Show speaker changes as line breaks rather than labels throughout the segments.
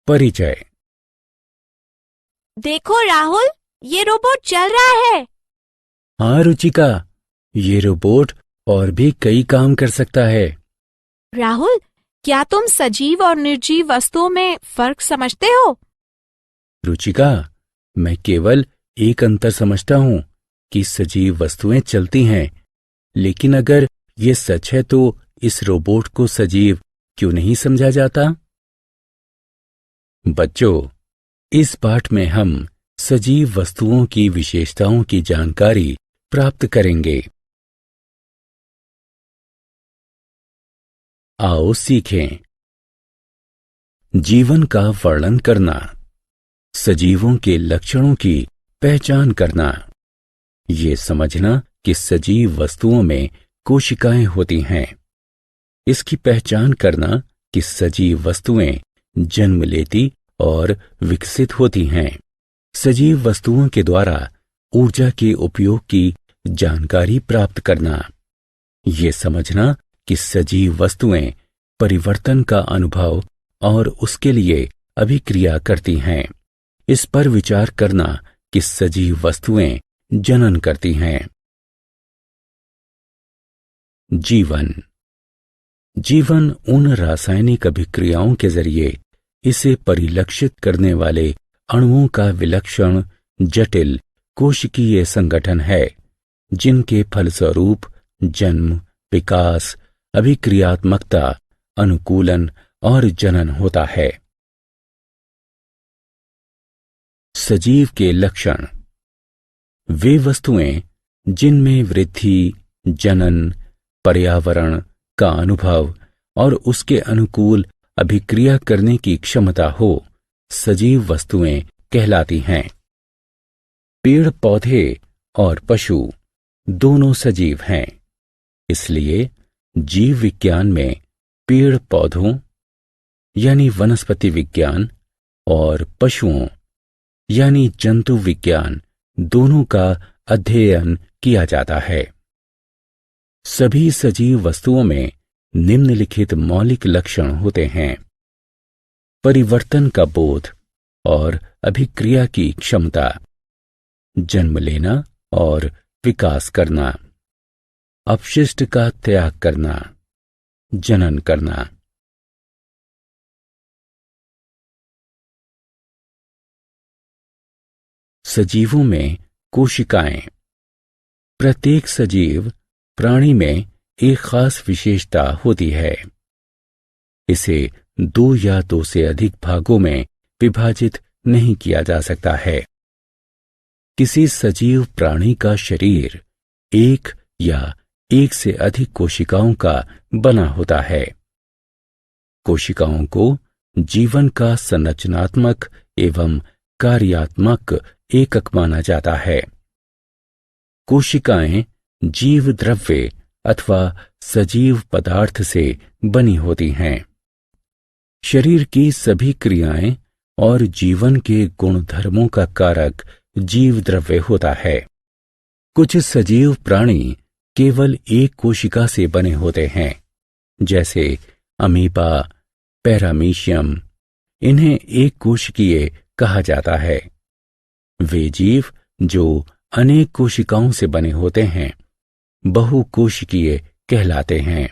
परिचय।
देखो राहुल, ये रोबोट चल रहा है।
हाँ रुचिका, ये रोबोट और भी कई काम कर सकता है।
राहुल, क्या तुम सजीव और निर्जीव वस्तुओं में फर्क समझते हो?
रुचिका, मैं केवल एक अंतर समझता हूँ कि सजीव वस्तुएं चलती हैं, लेकिन अगर ये सच है तो इस रोबोट को सजीव क्यों नहीं समझा जाता? बच्चों, इस पाठ में हम सजीव वस्तुओं की विशेषताओं की जानकारी प्राप्त करेंगे। आओ सीखें। जीवन का वर्णन करना, सजीवों के लक्षणों की पहचान करना, ये समझना कि सजीव वस्तुओं में कोशिकाएं होती हैं, इसकी पहचान करना कि सजीव वस्तुएं जन्म लेती और विकसित होती हैं, सजीव वस्तुओं के द्वारा ऊर्जा के उपयोग की जानकारी प्राप्त करना, ये समझना कि सजीव वस्तुएं परिवर्तन का अनुभव और उसके लिए अभिक्रिया करती हैं, इस पर विचार करना कि सजीव वस्तुएं जनन करती हैं। जीवन। जीवन उन रासायनिक अभिक्रियाओं के जरिए इसे परिलक्षित करने वाले अणुओं का विलक्षण जटिल कोशिकीय संगठन है, जिनके फलस्वरूप जन्म, विकास, अभिक्रियात्मकता, अनुकूलन और जनन होता है। सजीव के लक्षण। वे वस्तुएं जिनमें वृद्धि, जनन, पर्यावरण का अनुभव और उसके अनुकूल अभिक्रिया करने की क्षमता हो, सजीव वस्तुएं कहलाती हैं। पेड़ पौधे और पशु दोनों सजीव हैं, इसलिए जीव विज्ञान में पेड़ पौधों यानी वनस्पति विज्ञान और पशुओं यानी जंतु विज्ञान दोनों का अध्ययन किया जाता है। सभी सजीव वस्तुओं में निम्नलिखित मौलिक लक्षण होते हैं: परिवर्तन का बोध और अभिक्रिया की क्षमता, जन्म लेना और विकास करना, अपशिष्ट का त्याग करना, जनन करना। सजीवों में कोशिकाएं। प्रत्येक सजीव प्राणी में एक खास विशेषता होती है। इसे दो या दो से अधिक भागों में विभाजित नहीं किया जा सकता है। किसी सजीव प्राणी का शरीर एक या एक से अधिक कोशिकाओं का बना होता है। कोशिकाओं को जीवन का संरचनात्मक एवं कार्यात्मक एकक माना जाता है। कोशिकाएं जीव द्रव्य अथवा सजीव पदार्थ से बनी होती हैं। शरीर की सभी क्रियाएं और जीवन के गुणधर्मों का कारक जीव द्रव्य होता है। कुछ सजीव प्राणी केवल एक कोशिका से बने होते हैं, जैसे अमीबा, पैरामीशियम। इन्हें एक कोशिकीय कहा जाता है। वे जीव जो अनेक कोशिकाओं से बने होते हैं बहुकोशिकीय कहलाते हैं।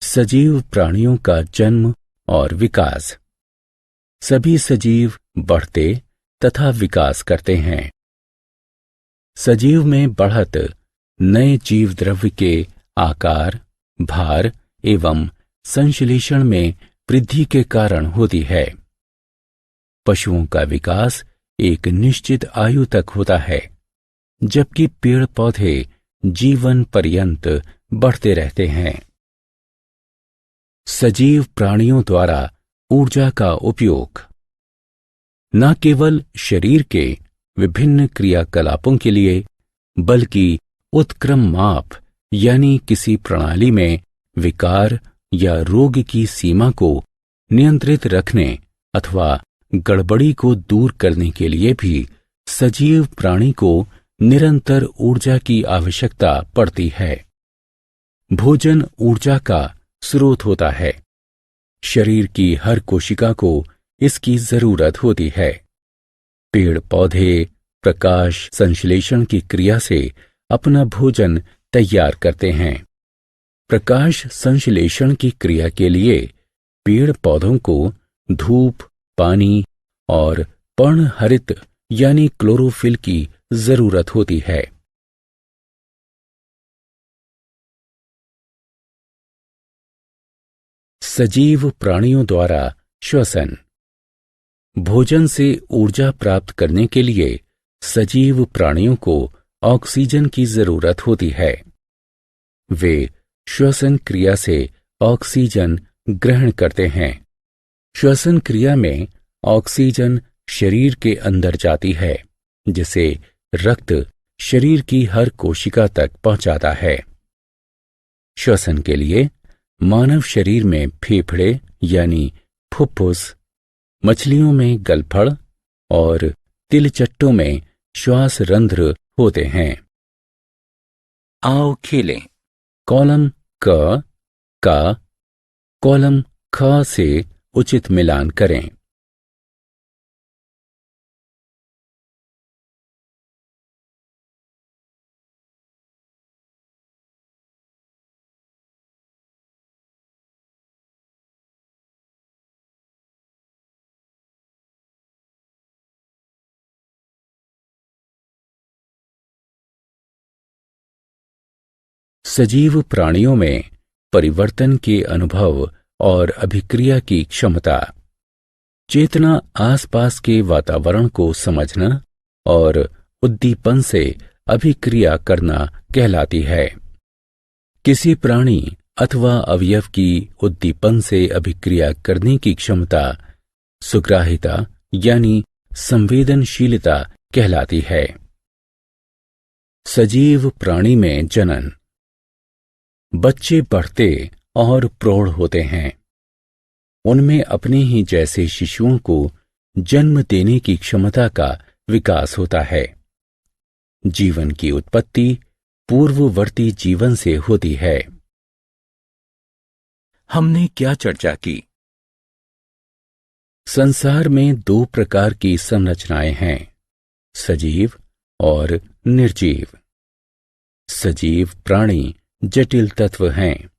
सजीव प्राणियों का जन्म और विकास। सभी सजीव बढ़ते तथा विकास करते हैं। सजीव में बढ़त नए जीव द्रव्य के आकार, भार एवं संश्लेषण में वृद्धि के कारण होती है। पशुओं का विकास एक निश्चित आयु तक होता है, जबकि पेड़ पौधे जीवन पर्यंत बढ़ते रहते हैं। सजीव प्राणियों द्वारा ऊर्जा का उपयोग। न केवल शरीर के विभिन्न क्रियाकलापों के लिए, बल्कि उत्क्रम माप यानी किसी प्रणाली में विकार या रोग की सीमा को नियंत्रित रखने अथवा गड़बड़ी को दूर करने के लिए भी सजीव प्राणी को निरंतर ऊर्जा की आवश्यकता पड़ती है। भोजन ऊर्जा का स्रोत होता है। शरीर की हर कोशिका को इसकी जरूरत होती है। पेड़ पौधे प्रकाश संश्लेषण की क्रिया से अपना भोजन तैयार करते हैं। प्रकाश संश्लेषण की क्रिया के लिए पेड़ पौधों को धूप, पानी और पर्णहरित यानी क्लोरोफिल की जरूरत होती है। सजीव प्राणियों द्वारा श्वसन। भोजन से ऊर्जा प्राप्त करने के लिए सजीव प्राणियों को ऑक्सीजन की जरूरत होती है। वे श्वसन क्रिया से ऑक्सीजन ग्रहण करते हैं। श्वसन क्रिया में ऑक्सीजन शरीर के अंदर जाती है, जिसे रक्त शरीर की हर कोशिका तक पहुंचाता है। श्वसन के लिए मानव शरीर में फेफड़े यानी फुफ्फुस, मछलियों में गलफड़ और तिलचट्टों में श्वास रंध्र होते हैं। आओ खेलें। कॉलम क का कॉलम ख से उचित मिलान करें। सजीव प्राणियों में परिवर्तन के अनुभव और अभिक्रिया की क्षमता। चेतना आसपास के वातावरण को समझना और उद्दीपन से अभिक्रिया करना कहलाती है। किसी प्राणी अथवा अवयव की उद्दीपन से अभिक्रिया करने की क्षमता सुग्राहिता यानी संवेदनशीलता कहलाती है। सजीव प्राणी में जनन। बच्चे बढ़ते और प्रौढ़ होते हैं। उनमें अपने ही जैसे शिशुओं को जन्म देने की क्षमता का विकास होता है। जीवन की उत्पत्ति पूर्ववर्ती जीवन से होती है। हमने क्या चर्चा की? संसार में दो प्रकार की संरचनाएं हैं, सजीव और निर्जीव। सजीव प्राणी जटिल तत्व हैं।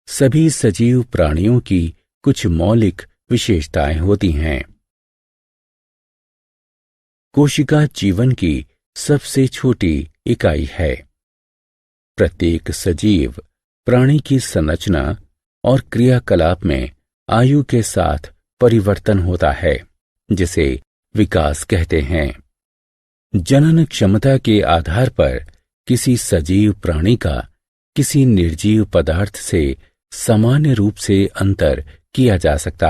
सभी सजीव प्राणियों की कुछ मौलिक विशेषताएं होती हैं। कोशिका जीवन की सबसे छोटी इकाई है। प्रत्येक सजीव प्राणी की संरचना और क्रियाकलाप में आयु के साथ परिवर्तन होता है, जिसे विकास कहते हैं। जनन क्षमता के आधार पर किसी सजीव प्राणी का किसी निर्जीव पदार्थ से सामान्य रूप से अंतर किया जा सकता है।